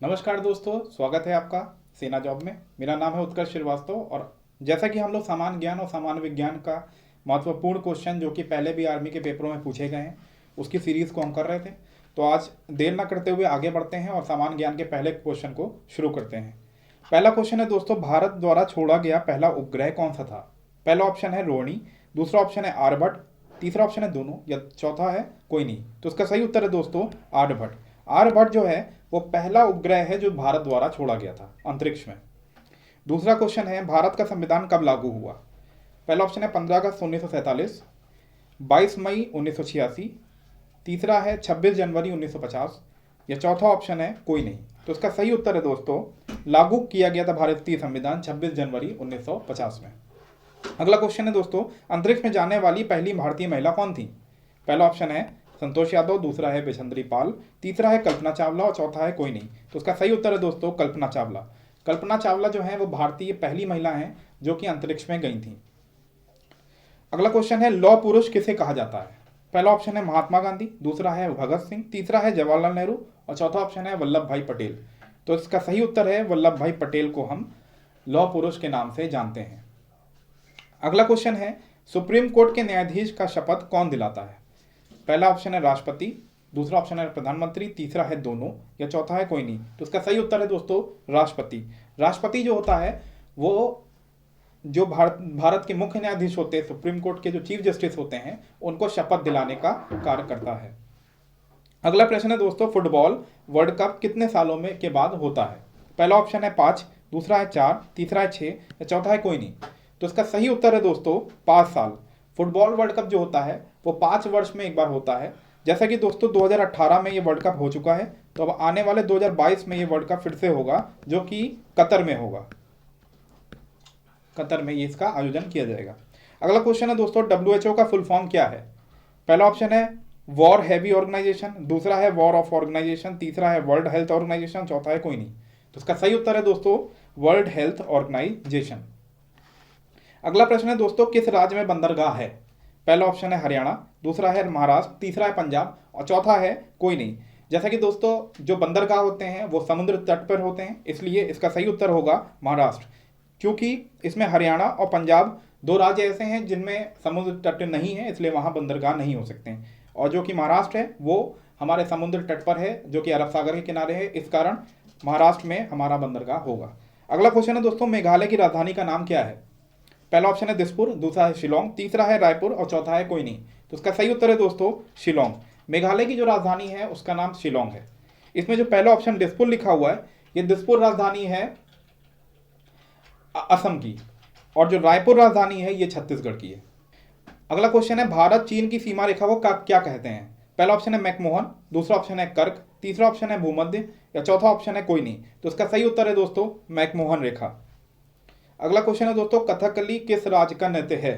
नमस्कार दोस्तों, स्वागत है आपका सेना जॉब में। मेरा नाम है उत्कर्ष श्रीवास्तव और जैसा कि हम लोग सामान्य ज्ञान और सामान्य विज्ञान का महत्वपूर्ण क्वेश्चन जो कि पहले भी आर्मी के पेपरों में पूछे गए हैं उसकी सीरीज़ को हम कर रहे थे। तो आज देर ना करते हुए आगे बढ़ते हैं और सामान्य ज्ञान के पहले क्वेश्चन को शुरू करते हैं। पहला क्वेश्चन है दोस्तों, भारत द्वारा छोड़ा गया पहला उपग्रह कौन सा था? पहला ऑप्शन है रोहिणी, दूसरा ऑप्शन है आर्यभट्ट, तीसरा ऑप्शन है दोनों या चौथा है कोई नहीं। तो इसका सही उत्तर है दोस्तों आर्यभट्ट। आर्यभट्ट जो है वो पहला उपग्रह है जो भारत द्वारा छोड़ा गया था अंतरिक्ष में। दूसरा क्वेश्चन है, भारत का संविधान कब लागू हुआ? पहला ऑप्शन है 15 अगस्त 1947, 22 मई 1986, तीसरा है 26 जनवरी 1950 या चौथा ऑप्शन है कोई नहीं। तो इसका सही उत्तर है दोस्तों, लागू किया गया था भारतीय संविधान 26 जनवरी 1950 में। अगला क्वेश्चन है दोस्तों, अंतरिक्ष में जाने वाली पहली भारतीय महिला कौन थी? पहला ऑप्शन है संतोष यादव, दूसरा है बिशंदरी पाल, तीसरा है कल्पना चावला और चौथा है कोई नहीं। तो उसका सही उत्तर है दोस्तों कल्पना चावला। कल्पना चावला जो है वो भारतीय पहली महिला हैं जो कि अंतरिक्ष में गई थी। अगला क्वेश्चन है, लौह पुरुष किसे कहा जाता है? पहला ऑप्शन है महात्मा गांधी, दूसरा है भगत सिंह, तीसरा है जवाहरलाल नेहरू और चौथा ऑप्शन है वल्लभ भाई पटेल। तो इसका सही उत्तर है वल्लभ भाई पटेल को हम लौह पुरुष के नाम से जानते हैं। अगला क्वेश्चन है, सुप्रीम कोर्ट के न्यायाधीश का शपथ कौन दिलाता है? पहला ऑप्शन है राष्ट्रपति, दूसरा ऑप्शन है प्रधानमंत्री, तीसरा है दोनों या चौथा है कोई नहीं। तो इसका सही उत्तर है दोस्तों राष्ट्रपति। राष्ट्रपति जो होता है वो जो भारत के मुख्य न्यायाधीश होते हैं, सुप्रीम कोर्ट के जो चीफ जस्टिस होते हैं, उनको शपथ दिलाने का कार्य करता है। अगला प्रश्न है दोस्तों, फुटबॉल वर्ल्ड कप कितने सालों में के बाद होता है? पहला ऑप्शन है 5, दूसरा है 4, तीसरा है 6 या चौथा है कोई नहीं। तो इसका सही उत्तर है दोस्तों 5 साल। फुटबॉल वर्ल्ड कप जो होता है वो 5 वर्ष में एक बार होता है। जैसा कि दोस्तों 2018 में ये वर्ल्ड कप हो चुका है, तो अब आने वाले 2022 में ये वर्ल्ड कप फिर से होगा जो कि कतर में होगा। कतर में ये इसका आयोजन किया जाएगा। अगला क्वेश्चन है दोस्तों, WHO का फुल फॉर्म क्या है? पहला ऑप्शन है वॉर हैवी ऑर्गेनाइजेशन, दूसरा है वॉर ऑफ ऑर्गेनाइजेशन, तीसरा है वर्ल्ड हेल्थ ऑर्गेनाइजेशन, चौथा है कोई नहीं। तो इसका सही उत्तर है दोस्तों वर्ल्ड हेल्थ ऑर्गेनाइजेशन। अगला प्रश्न है दोस्तों, किस राज्य में बंदरगाह है? पहला ऑप्शन है हरियाणा, दूसरा है महाराष्ट्र, तीसरा है पंजाब और चौथा है कोई नहीं। जैसा कि दोस्तों जो बंदरगाह होते हैं वो समुद्र तट पर होते हैं, इसलिए इसका सही उत्तर होगा महाराष्ट्र। क्योंकि इसमें हरियाणा और पंजाब दो राज्य ऐसे हैं जिनमें समुद्र तट नहीं है, इसलिए वहाँ बंदरगाह नहीं हो सकते हैं। और जो कि महाराष्ट्र है वो हमारे समुद्र तट पर है जो कि अरब सागर के किनारे है, इस कारण महाराष्ट्र में हमारा बंदरगाह होगा। अगला क्वेश्चन है दोस्तों, मेघालय की राजधानी का नाम क्या है? पहला ऑप्शन है दिसपुर, दूसरा है शिलोंग, तीसरा है रायपुर और चौथा है कोई नहीं। तो उसका सही उत्तर है दोस्तों शिलोंग। मेघालय की जो राजधानी है उसका नाम शिलोंग है। इसमें जो पहला ऑप्शन दिसपुर लिखा हुआ है, ये दिसपुर राजधानी है असम की, और जो रायपुर राजधानी है ये छत्तीसगढ़ की है। अगला क्वेश्चन है, भारत चीन की सीमा रेखा को क्या कहते हैं? पहला ऑप्शन है मैकमोहन, दूसरा ऑप्शन है कर्क, तीसरा ऑप्शन है भूमध्य या चौथा ऑप्शन है कोई नहीं। तो इसका सही उत्तर है दोस्तों मैकमोहन रेखा। अगला क्वेश्चन है दोस्तों, कथकली किस राज्य का नृत्य है?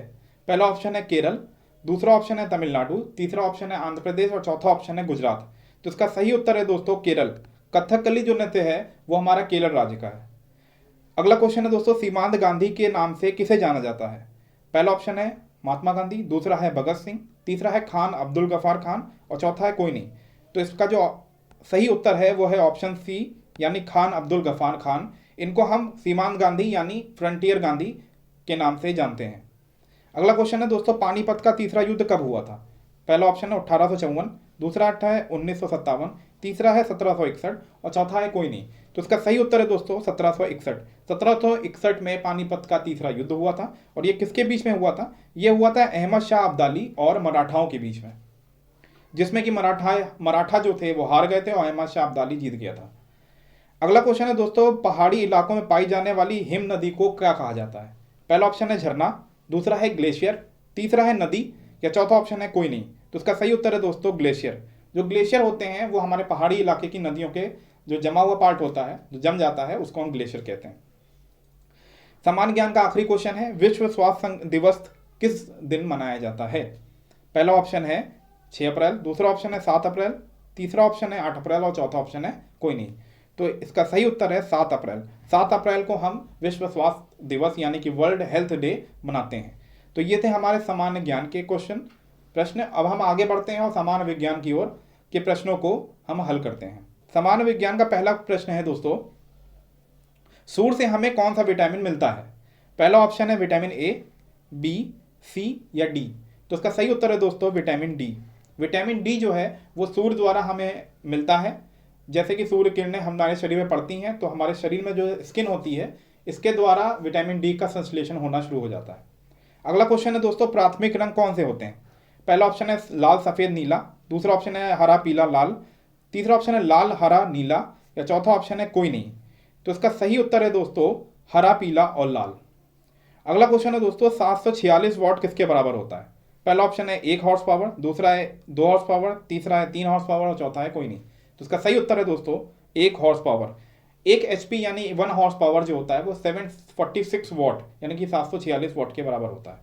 पहला ऑप्शन है केरल, दूसरा ऑप्शन है तमिलनाडु, तीसरा ऑप्शन है आंध्र प्रदेश और चौथा ऑप्शन है गुजरात। तो इसका सही उत्तर है दोस्तों केरल। कथकली जो नृत्य है वो हमारा केरल राज्य का है। अगला क्वेश्चन है दोस्तों, सीमांत गांधी के नाम से किसे जाना जाता है? पहला ऑप्शन है महात्मा गांधी, दूसरा है भगत सिंह, तीसरा है खान अब्दुल गफार खान और चौथा है कोई नहीं। तो इसका जो सही उत्तर है वो है ऑप्शन सी यानी खान अब्दुल गफार खान। इनको हम सीमांत गांधी यानी फ्रंटियर गांधी के नाम से जानते हैं। अगला क्वेश्चन है दोस्तों, पानीपत का तीसरा युद्ध कब हुआ था? पहला ऑप्शन है 1854, दूसरा है 1957, तीसरा है 1761 और चौथा है कोई नहीं। तो इसका सही उत्तर है दोस्तों 1761। 1761 में पानीपत का तीसरा युद्ध हुआ था। और ये किसके बीच में हुआ था? ये हुआ था अहमद शाह अब्दाली और मराठाओं के बीच में, जिसमें कि मराठा जो थे वो हार गए थे और अहमद शाह अब्दाली जीत गया था। अगला क्वेश्चन है दोस्तों, पहाड़ी इलाकों में पाई जाने वाली हिम नदी को क्या कहा जाता है? पहला ऑप्शन है झरना, दूसरा है ग्लेशियर, तीसरा है नदी या चौथा ऑप्शन है कोई नहीं। तो इसका सही उत्तर है दोस्तों ग्लेशियर। जो ग्लेशियर होते हैं वो हमारे पहाड़ी इलाके की नदियों के जो जमा हुआ पार्ट होता है, जो जम जाता है, उसको हम ग्लेशियर कहते हैं। सामान्य ज्ञान का आखिरी क्वेश्चन है, विश्व स्वास्थ्य दिवस किस दिन मनाया जाता है? पहला ऑप्शन है 6 अप्रैल, दूसरा ऑप्शन है 7 अप्रैल, तीसरा ऑप्शन है 8 अप्रैल और चौथा ऑप्शन है कोई नहीं। तो इसका सही उत्तर है 7 अप्रैल। 7 अप्रैल को हम विश्व स्वास्थ्य दिवस यानी कि वर्ल्ड हेल्थ डे मनाते हैं। तो ये थे हमारे सामान्य ज्ञान के प्रश्न। अब हम आगे बढ़ते हैं और सामान्य विज्ञान की ओर के प्रश्नों को हम हल करते हैं। सामान्य विज्ञान का पहला प्रश्न है दोस्तों, सूर्य से हमें कौन सा विटामिन मिलता है? पहला ऑप्शन है विटामिन ए, बी, सी या डी। तो इसका सही उत्तर है दोस्तों विटामिन डी। विटामिन डी जो है वो सूर्य द्वारा हमें मिलता है। जैसे कि सूर्य किरणें हमारे शरीर में पड़ती हैं तो हमारे शरीर में जो स्किन होती है इसके द्वारा विटामिन डी का संश्लेषण होना शुरू हो जाता है। अगला क्वेश्चन है दोस्तों, प्राथमिक रंग कौन से होते हैं? पहला ऑप्शन है लाल सफ़ेद नीला, दूसरा ऑप्शन है हरा पीला लाल, तीसरा ऑप्शन है लाल हरा नीला या चौथा ऑप्शन है कोई नहीं। तो इसका सही उत्तर है दोस्तों हरा पीला और लाल। अगला क्वेश्चन है दोस्तों, 746 वॉट किसके बराबर होता है? पहला ऑप्शन है 1 हॉर्स पावर, दूसरा है 2 हॉर्स पावर, तीसरा है 3 हॉर्स पावर और चौथा है कोई नहीं। तो इसका सही उत्तर है दोस्तों 1 हॉर्स पावर। 1 HP यानी 1 हॉर्स पावर जो होता है वो 746 वॉट यानी कि 746 वॉट के बराबर होता है।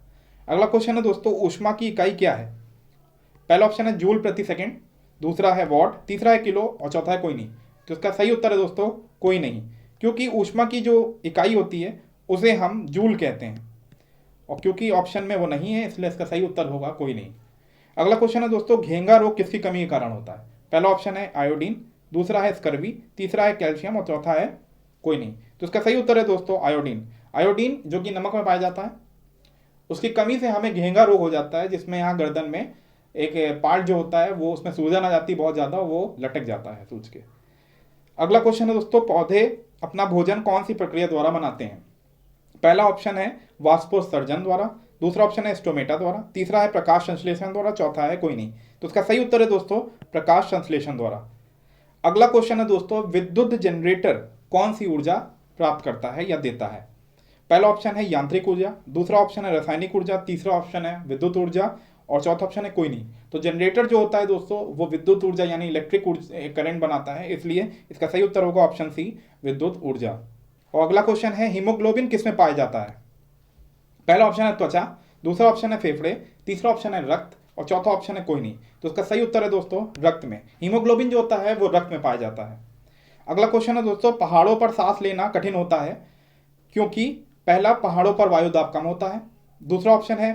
अगला क्वेश्चन है दोस्तों, ऊष्मा की इकाई क्या है? पहला ऑप्शन है जूल प्रति सेकंड, दूसरा है वॉट, तीसरा है किलो और चौथा है कोई नहीं। तो इसका सही उत्तर है दोस्तों कोई नहीं, क्योंकि ऊष्मा की जो इकाई होती है उसे हम जूल कहते हैं और क्योंकि ऑप्शन में वो नहीं है इसलिए इसका सही उत्तर होगा कोई नहीं। अगला क्वेश्चन है दोस्तों, घेंगा रोग किसकी कमी के कारण होता है? पहला ऑप्शन है आयोडीन, दूसरा है स्कर्वी, तीसरा है कैल्शियम और चौथा है कोई नहीं। तो इसका सही उत्तर है दोस्तों आयोडीन। आयोडीन जो कि नमक में पाया जाता है उसकी कमी से हमें घेंगा रोग हो जाता है, जिसमें यहाँ गर्दन में एक पार्ट जो होता है वो उसमें सूजन आ जाती है बहुत ज़्यादा, वो लटक जाता है सूज के। अगला क्वेश्चन है दोस्तों, पौधे अपना भोजन कौन सी प्रक्रिया द्वारा बनाते हैं? पहला ऑप्शन है वाष्पोत्सर्जन द्वारा, दूसरा ऑप्शन है स्टोमेटा द्वारा, तीसरा है प्रकाश संश्लेषण द्वारा, चौथा है कोई नहीं। तो इसका सही उत्तर है दोस्तों प्रकाश संश्लेषण द्वारा। अगला क्वेश्चन है दोस्तों, विद्युत जनरेटर कौन सी ऊर्जा प्राप्त करता है या देता है? पहला ऑप्शन है यांत्रिक ऊर्जा, दूसरा ऑप्शन है रासायनिक ऊर्जा, तीसरा ऑप्शन है विद्युत ऊर्जा और चौथा ऑप्शन है कोई नहीं। तो जनरेटर जो होता है दोस्तों वो विद्युत ऊर्जा यानी इलेक्ट्रिक करंट बनाता है, इसलिए इसका सही उत्तर होगा ऑप्शन सी विद्युत ऊर्जा। और अगला क्वेश्चन है, हीमोग्लोबिन किस में पाया जाता है? पहला ऑप्शन है त्वचा, दूसरा ऑप्शन है फेफड़े, तीसरा ऑप्शन है रक्त और चौथा ऑप्शन है कोई नहीं। तो इसका सही उत्तर है दोस्तों रक्त में। हीमोग्लोबिन जो होता है वो रक्त में पाया जाता है। अगला क्वेश्चन है दोस्तों, पहाड़ों पर सांस लेना कठिन होता है क्योंकि पहला पहाड़ों पर वायु दाब कम होता है, दूसरा ऑप्शन है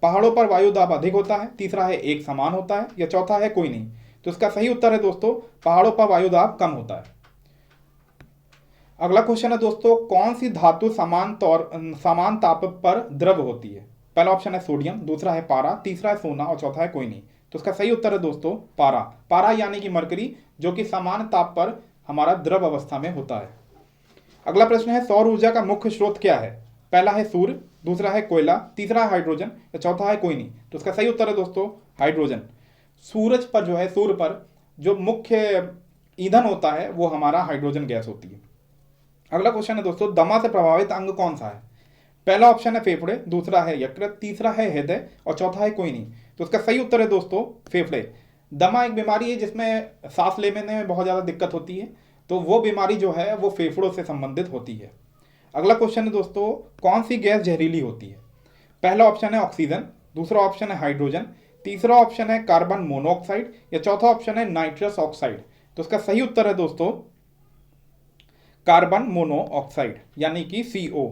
पहाड़ों पर वायु दाब अधिक होता है, तीसरा है एक समान होता है या चौथा है कोई नहीं। तो इसका सही उत्तर है दोस्तों पहाड़ों पर वायु दाब कम होता है। अगला क्वेश्चन है दोस्तों, कौन सी धातु समान ताप पर द्रव होती है? पहला ऑप्शन है सोडियम, दूसरा है पारा, तीसरा है सोना और चौथा है कोई नहीं। तो इसका सही उत्तर है दोस्तों पारा। पारा यानी कि मरकरी, जो कि समान ताप पर हमारा द्रव अवस्था में होता है। अगला प्रश्न है, सौर ऊर्जा का मुख्य स्रोत क्या है? पहला है सूर्य, दूसरा है कोयला, तीसरा है हाइड्रोजन या चौथा है कोई नहीं। तो इसका सही उत्तर है दोस्तों हाइड्रोजन। सूरज पर जो है, सूर्य पर जो मुख्य ईंधन होता है वो हमारा हाइड्रोजन गैस होती है। अगला क्वेश्चन है दोस्तों, दमा से प्रभावित अंग कौन सा है? पहला ऑप्शन है फेफड़े, दूसरा है यकृत, तीसरा है हृदय और चौथा है कोई नहीं। तो इसका सही उत्तर है दोस्तों फेफड़े। दमा एक बीमारी है जिसमें सांस लेने में बहुत ज़्यादा दिक्कत होती है, तो वो बीमारी जो है वो फेफड़ों से संबंधित होती है। अगला क्वेश्चन है दोस्तों, कौन सी गैस जहरीली होती है? पहला ऑप्शन है ऑक्सीजन, दूसरा ऑप्शन है हाइड्रोजन, तीसरा ऑप्शन है कार्बन मोनोऑक्साइड या चौथा ऑप्शन है नाइट्रस ऑक्साइड। तो इसका सही उत्तर है दोस्तों कार्बन मोनोऑक्साइड यानी कि CO।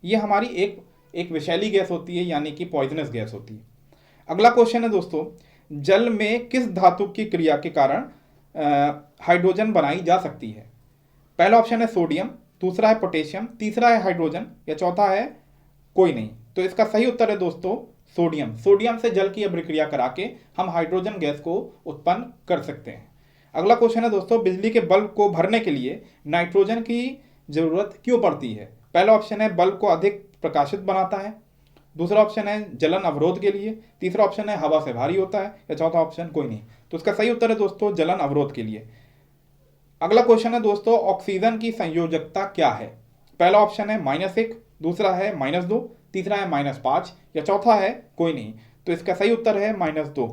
ये हमारी एक विषैली गैस होती है यानी कि पॉइजनस गैस होती है। अगला क्वेश्चन है दोस्तों, जल में किस धातु की क्रिया के कारण हाइड्रोजन बनाई जा सकती है? पहला ऑप्शन है सोडियम, दूसरा है पोटेशियम, तीसरा है हाइड्रोजन या चौथा है कोई नहीं। तो इसका सही उत्तर है दोस्तों सोडियम। सोडियम से जल की अभिक्रिया करा के हम हाइड्रोजन गैस को उत्पन्न कर सकते हैं। अगला क्वेश्चन है दोस्तों, बिजली के बल्ब को भरने के लिए नाइट्रोजन की जरूरत क्यों पड़ती है? पहला ऑप्शन है बल्ब को अधिक प्रकाशित बनाता है, दूसरा ऑप्शन है जलन अवरोध के लिए, तीसरा ऑप्शन है हवा से भारी होता है या चौथा ऑप्शन कोई नहीं। तो इसका सही उत्तर है दोस्तों जलन अवरोध के लिए। अगला क्वेश्चन है दोस्तों, ऑक्सीजन की संयोजकता क्या है? पहला ऑप्शन है -1, दूसरा है -2, तीसरा है -5 या चौथा है कोई नहीं। तो इसका सही उत्तर है -2।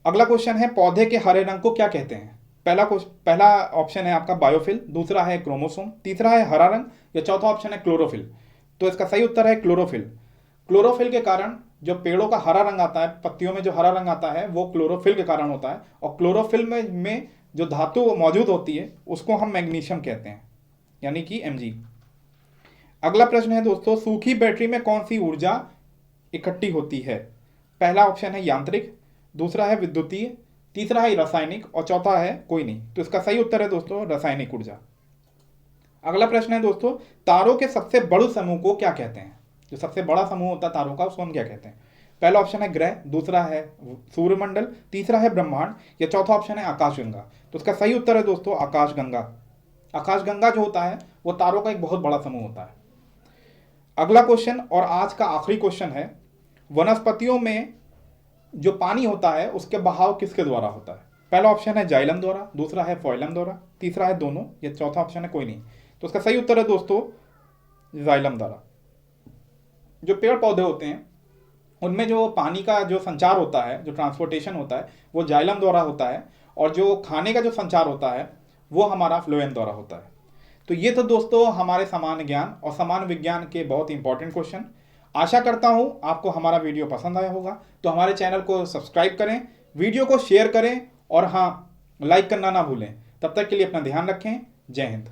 अगला क्वेश्चन है, पौधे के हरे रंग को क्या कहते हैं? पहला ऑप्शन है आपका बायोफिल, दूसरा है क्रोमोसोम, तीसरा है हरा रंग या चौथा ऑप्शन है क्लोरोफिल। तो इसका सही उत्तर है क्लोरोफिल। क्लोरोफिल के कारण जो पेड़ों का हरा रंग आता है, पत्तियों में जो हरा रंग आता है वो क्लोरोफिल के कारण होता है और क्लोरोफिल में जो धातु मौजूद होती है उसको हम मैग्नीशियम कहते हैं यानी कि Mg। अगला प्रश्न है दोस्तों, सूखी बैटरी में कौन सी ऊर्जा इकट्ठी होती है? पहला ऑप्शन है यांत्रिक, दूसरा है विद्युतीय, तीसरा है रासायनिक और चौथा है कोई नहीं। तो इसका सही उत्तर है दोस्तों रासायनिक ऊर्जा। अगला प्रश्न है दोस्तों, तारों के सबसे बड़े समूह को क्या कहते हैं? जो सबसे बड़ा समूह होता है तारों का उसको हम क्या कहते हैं? पहला ऑप्शन है ग्रह, दूसरा है सूर्यमंडल, तीसरा है ब्रह्मांड या चौथा ऑप्शन है आकाशगंगा। तो इसका सही उत्तर है दोस्तों आकाशगंगा। आकाशगंगा जो होता है वो तारों का एक बहुत बड़ा समूह होता है। अगला क्वेश्चन और आज का आखिरी क्वेश्चन है, वनस्पतियों में जो पानी होता है उसके बहाव किसके द्वारा होता है? पहला ऑप्शन है जाइलम द्वारा, दूसरा है फोइलम द्वारा, तीसरा है दोनों या चौथा ऑप्शन है कोई नहीं। तो उसका सही उत्तर है दोस्तों जाइलम द्वारा। जो पेड़ पौधे होते हैं उनमें जो पानी का जो संचार होता है, जो ट्रांसपोर्टेशन होता है वो जाइलम द्वारा होता है, और जो खाने का जो संचार होता है वो हमारा फ्लोएम द्वारा होता है। तो ये तो दोस्तों हमारे सामान्य ज्ञान और सामान्य विज्ञान के बहुत इंपॉर्टेंट क्वेश्चन। आशा करता हूँ आपको हमारा वीडियो पसंद आया होगा। तो हमारे चैनल को सब्सक्राइब करें, वीडियो को शेयर करें और हाँ लाइक करना ना भूलें। तब तक के लिए अपना ध्यान रखें। जय हिंद।